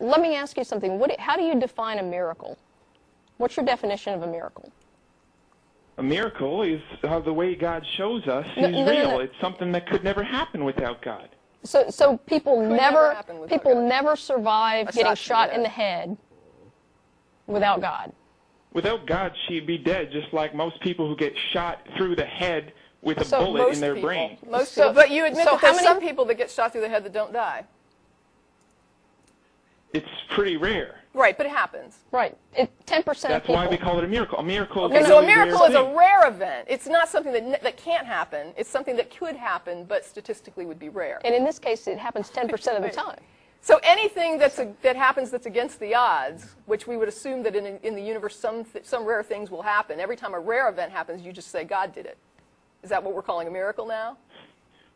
let me ask you something. How do you define a miracle? What's your definition of a miracle? A miracle is the way God shows us He's real. It's something that could never happen without God. So people never survive getting shot in the head without God. Without God, she'd be dead, just like most people who get shot through the head with a bullet in their brain. Most people. But you admit that there's some people that get shot through the head that don't die. It's pretty rare. Right, but it happens. Right. 10% of people. That's why we call it a miracle. A miracle is so a miracle is a rare event. It's not something that can't happen. It's something that could happen, but statistically would be rare. And in this case, it happens 10% of the time. So anything that happens that's against the odds, which we would assume that in the universe some rare things will happen. Every time a rare event happens, you just say God did it. Is that what we're calling a miracle now?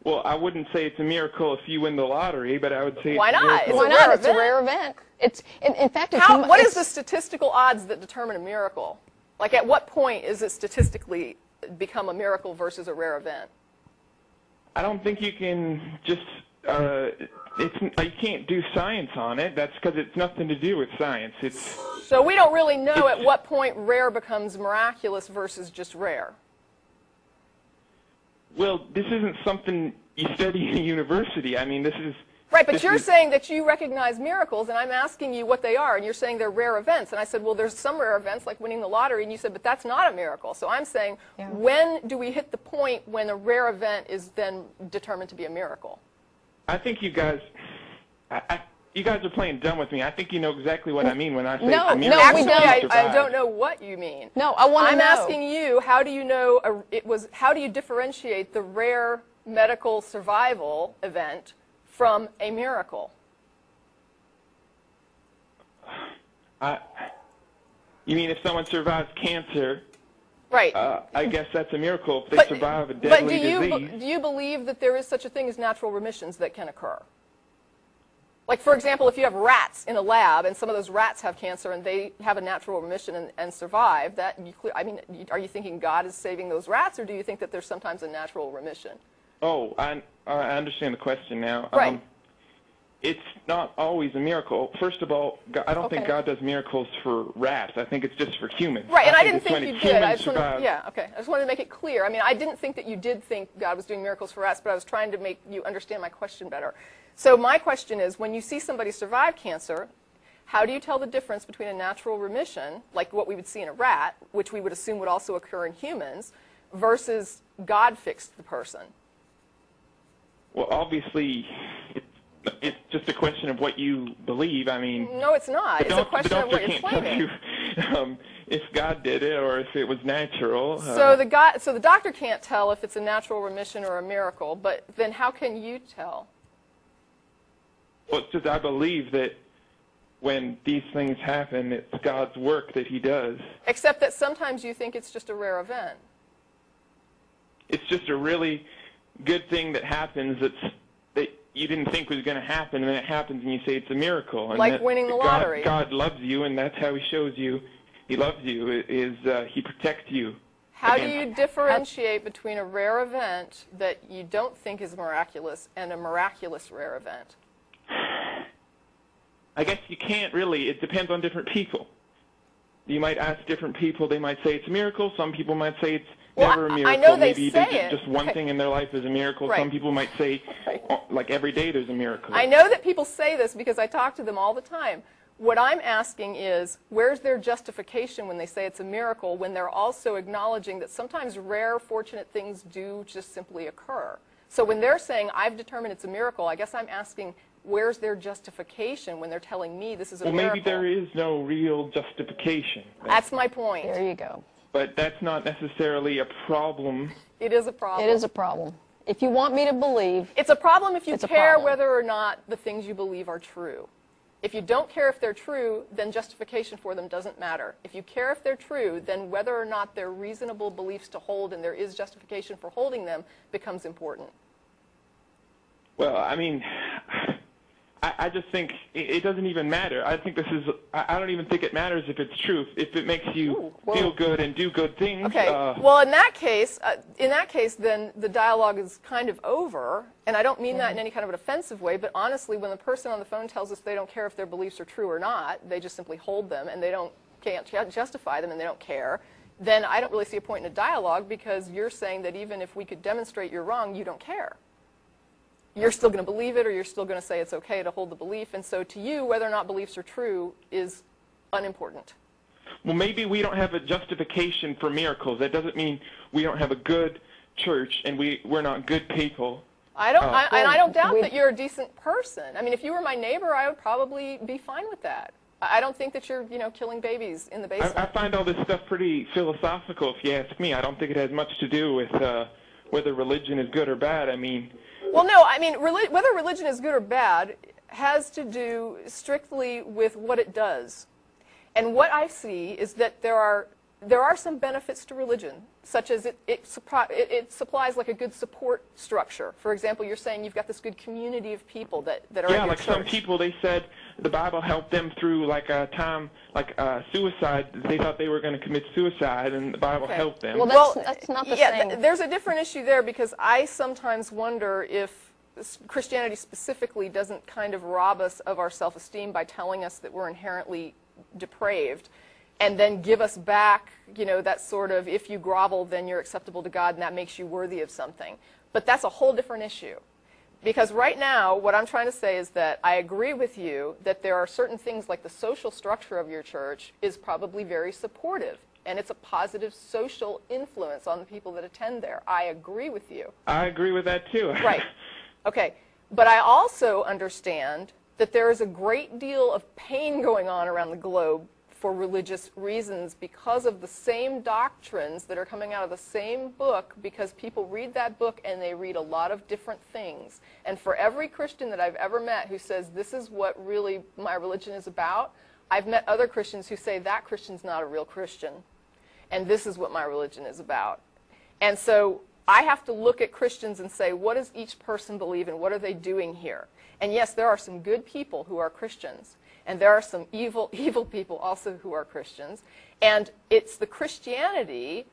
Well, I wouldn't say it's a miracle if you win the lottery, but I would say why not? It's a rare event. It's in fact. What is the statistical odds that determine a miracle? Like, at what point is it statistically become a miracle versus a rare event? I don't think you can just. You can't do science on it. That's because it's nothing to do with science. So we don't really know at what point rare becomes miraculous versus just rare. Well, this isn't something you study in a university. I mean, this is... Right, but you're saying that you recognize miracles, and I'm asking you what they are, and you're saying they're rare events. And I said, well, there's some rare events, like winning the lottery, and you said, but that's not a miracle. So I'm saying, when do we hit the point when a rare event is then determined to be a miracle? I think you guys... You guys are playing dumb with me. I think you know exactly what I mean when I say a miracle. Actually, I don't know what you mean. No, I want to know. I'm asking you, how do you know how do you differentiate the rare medical survival event from a miracle? You mean if someone survives cancer? Right. I guess that's a miracle if they survive a deadly disease. But do you believe that there is such a thing as natural remissions that can occur? Like, for example, if you have rats in a lab and some of those rats have cancer and they have a natural remission and survive, are you thinking God is saving those rats, or do you think that there's sometimes a natural remission? Oh, I understand the question now. Right. It's not always a miracle. First of all, I don't think God does miracles for rats. I think it's just for humans. Right, and I didn't think you did. I just wanted to make it clear. I mean, I didn't think that you did think God was doing miracles for rats, but I was trying to make you understand my question better. So my question is, when you see somebody survive cancer, how do you tell the difference between a natural remission, like what we would see in a rat, which we would assume would also occur in humans, versus God fixed the person? Well, obviously, it's just a question of what you believe. I mean... No, it's not. It's a question of what you're claiming. If God did it or if it was natural. So the doctor can't tell if it's a natural remission or a miracle, but then how can you tell? Well, it's just I believe that when these things happen, it's God's work that He does. Except that sometimes you think it's just a rare event. It's just a really good thing that happens that you didn't think was going to happen, and then it happens, and you say it's a miracle. And like winning the lottery. God loves you, and that's how He shows you He loves you, is He protects you. How do you differentiate between a rare event that you don't think is miraculous and a miraculous rare event? I guess you can't really. It depends on different people. You might ask different people. They might say it's a miracle. Some people might say it's never a miracle. I know Maybe say it. Just one thing in their life is a miracle. Right. Some people might say, like, every day there's a miracle. I know that people say this because I talk to them all the time. What I'm asking is, where's their justification when they say it's a miracle, when they're also acknowledging that sometimes rare, fortunate things do just simply occur? So when they're saying, I've determined it's a miracle, I guess I'm asking, where's their justification when they're telling me this is a miracle? Well, maybe there is no real justification. That's my point. There you go. But that's not necessarily a problem. It is a problem. It is a problem. If you want me to believe... It's a problem if you care whether or not the things you believe are true. If you don't care if they're true, then justification for them doesn't matter. If you care if they're true, then whether or not they're reasonable beliefs to hold and there is justification for holding them becomes important. Well, I mean... I just think it doesn't even matter. I think I don't even think it matters if it's truth. If it makes you feel good and do good things. Okay. Well, in that case, then the dialogue is kind of over, and I don't mean that in any kind of an offensive way, but honestly, when the person on the phone tells us they don't care if their beliefs are true or not, they just simply hold them, and they can't justify them, and they don't care, then I don't really see a point in a dialogue, because you're saying that even if we could demonstrate you're wrong, you don't care. You're still going to believe it, or you're still going to say it's okay to hold the belief. And so to you, whether or not beliefs are true is unimportant. Well, maybe we don't have a justification for miracles. That doesn't mean we don't have a good church and we're not good people. I don't doubt that you're a decent person. I mean, if you were my neighbor, I would probably be fine with that. I don't think that you're, killing babies in the basement. I find all this stuff pretty philosophical, if you ask me. I don't think it has much to do with whether religion is good or bad. I mean... Well, no, I mean, whether religion is good or bad has to do strictly with what it does. And what I see is that there are some benefits to religion, such as it supplies like a good support structure. For example, you're saying you've got this good community of people that are in your Yeah, like church. some people, they said the Bible helped them through like a time, like suicide. They thought they were going to commit suicide, and the Bible helped them. Well, that's not the same. There's a different issue there, because I sometimes wonder if Christianity specifically doesn't kind of rob us of our self-esteem by telling us that we're inherently depraved, and then give us back, that sort of, if you grovel, then you're acceptable to God, and that makes you worthy of something. But that's a whole different issue. Because right now, what I'm trying to say is that I agree with you that there are certain things, like the social structure of your church is probably very supportive, and it's a positive social influence on the people that attend there. I agree with you. I agree with that, too. Right. Okay. But I also understand that there is a great deal of pain going on around the globe for religious reasons because of the same doctrines that are coming out of the same book, because people read that book and they read a lot of different things. And for every Christian that I've ever met who says, this is what really my religion is about, I've met other Christians who say, that Christian's not a real Christian, and this is what my religion is about. And so I have to look at Christians and say, what does each person believe and what are they doing here? And yes, there are some good people who are Christians. And there are some evil people also who are Christians. And it's the Christianity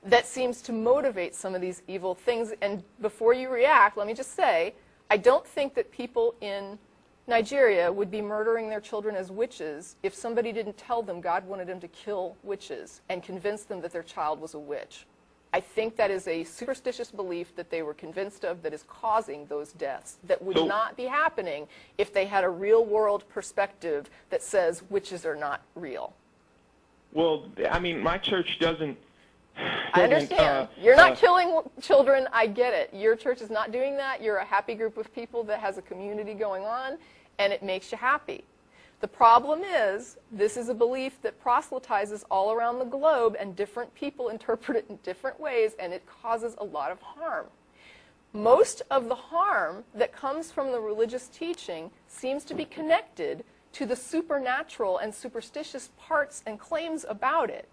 that seems to motivate some of these evil things. And before you react, let me just say, I don't think that people in Nigeria would be murdering their children as witches if somebody didn't tell them God wanted them to kill witches and convince them that their child was a witch. I think that is a superstitious belief that they were convinced of that is causing those deaths that would not be happening if they had a real-world perspective that says witches are not real. Well, I mean, my church doesn't... I understand. You're not killing children. I get it. Your church is not doing that. You're a happy group of people that has a community going on, and it makes you happy. The problem is, this is a belief that proselytizes all around the globe, and different people interpret it in different ways, and it causes a lot of harm. Most of the harm that comes from the religious teaching seems to be connected to the supernatural and superstitious parts and claims about it.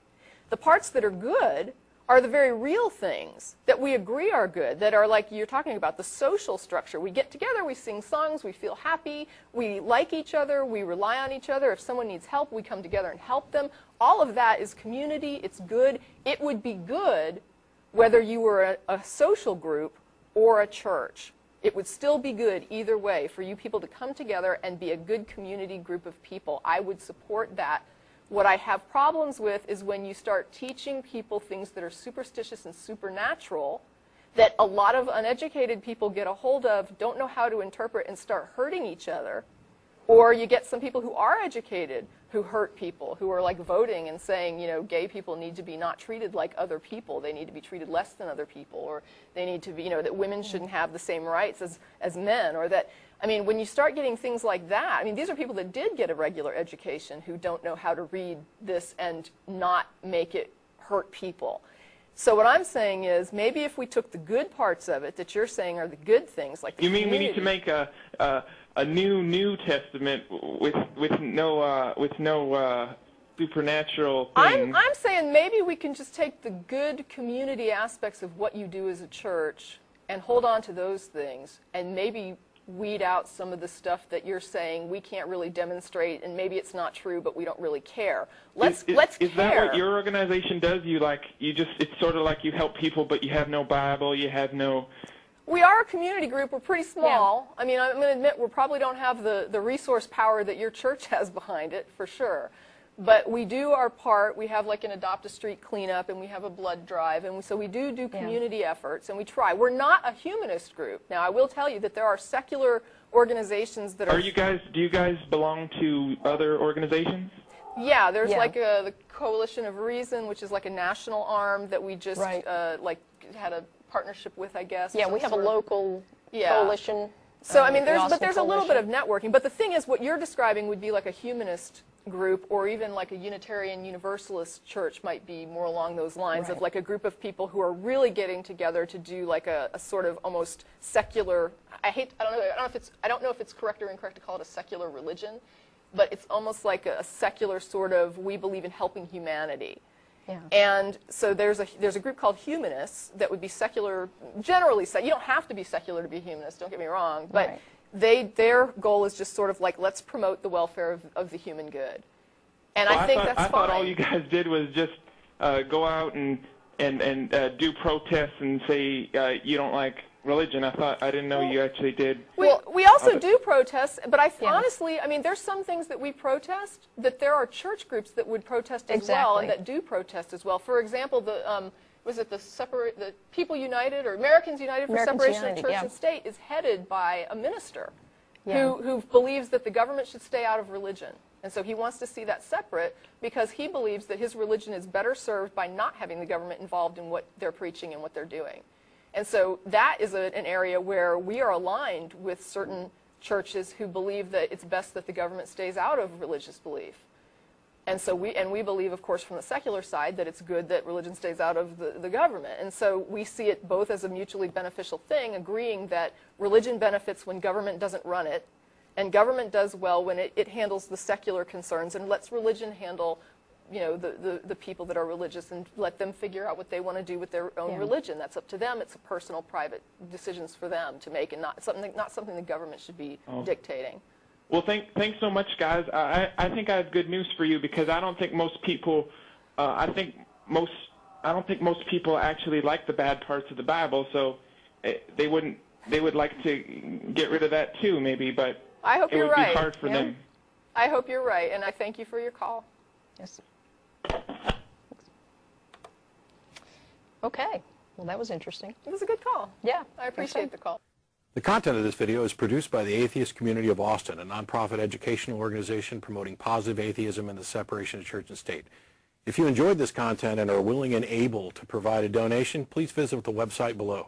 The parts that are good are the very real things that we agree are good, that are like you're talking about, the social structure. We get together, we sing songs, we feel happy, we like each other, we rely on each other. If someone needs help, we come together and help them. All of that is community. It's good. It would be good whether you were a social group or a church. It would still be good either way for you people to come together and be a good community group of people. I would support that. What I have problems with is when you start teaching people things that are superstitious and supernatural that a lot of uneducated people get a hold of, don't know how to interpret, and start hurting each other. Or you get some people who are educated who hurt people, who are like voting and saying, gay people need to be not treated like other people. They need to be treated less than other people. Or they need to be, that women shouldn't have the same rights as men. Or that, when you start getting things like that, these are people that did get a regular education who don't know how to read this and not make it hurt people. So what I'm saying is, maybe if we took the good parts of it that you're saying are the good things, like the You mean we need to make a New Testament with no supernatural things? I'm saying maybe we can just take the good community aspects of what you do as a church and hold on to those things, and maybe weed out some of the stuff that you're saying we can't really demonstrate, and maybe it's not true, but we don't really care. Let's care. Is that what your organization does? It's sort of like you help people, but you have no Bible, you have no... We are a community group. We're pretty small. Yeah. I mean, I'm going to admit we probably don't have the resource power that your church has behind it, for sure. But we do our part. We have like an Adopt a Street cleanup, and we have a blood drive, and so we do community efforts, and we try. We're not a humanist group. Now, I will tell you that there are secular organizations that are... Do you guys belong to other organizations? Yeah, there's like the Coalition of Reason, which is like a national arm that we just like had a partnership with, I guess. Yeah, we have a local coalition. So I mean, there's a little bit of networking. But the thing is, what you're describing would be like a humanist group, or even like a Unitarian Universalist church might be more along those lines of like a group of people who are really getting together to do like a sort of almost secular. I don't know if it's correct or incorrect to call it a secular religion, but it's almost like a secular sort of, we believe in helping humanity. Yeah. And so there's a group called humanists that would be secular, generally. You don't have to be secular to be a humanist, don't get me wrong, but their goal is just sort of like, let's promote the welfare of the human good. And I think that's fine. I thought all you guys did was just go out and do protests and say you don't like religion. I didn't know you actually did. We also do protests, but honestly, I mean, there's some things that we protest that there are church groups that would protest as well, and that do protest as well. For example, was it the People United or Americans United for Separation of Church and State is headed by a minister who believes that the government should stay out of religion. And so he wants to see that separate because he believes that his religion is better served by not having the government involved in what they're preaching and what they're doing. And so that is an area where we are aligned with certain churches who believe that it's best that the government stays out of religious belief. And so we believe, of course, from the secular side that it's good that religion stays out of the government. And so we see it both as a mutually beneficial thing, agreeing that religion benefits when government doesn't run it, and government does well when it handles the secular concerns and lets religion handle the people that are religious and let them figure out what they want to do with their own religion. That's up to them. It's a personal, private decisions for them to make, and not something the government should be dictating. Well, thanks so much, guys. I think I have good news for you because I don't think most people, I don't think most people actually like the bad parts of the Bible. So they would like to get rid of that too, maybe, but I hope it would be hard for them. I hope you're right, and I thank you for your call. Yes. Okay. Well, that was interesting. It was a good call. Yeah. I appreciate the call. The content of this video is produced by the Atheist Community of Austin, a nonprofit educational organization promoting positive atheism and the separation of church and state. If you enjoyed this content and are willing and able to provide a donation, please visit the website below.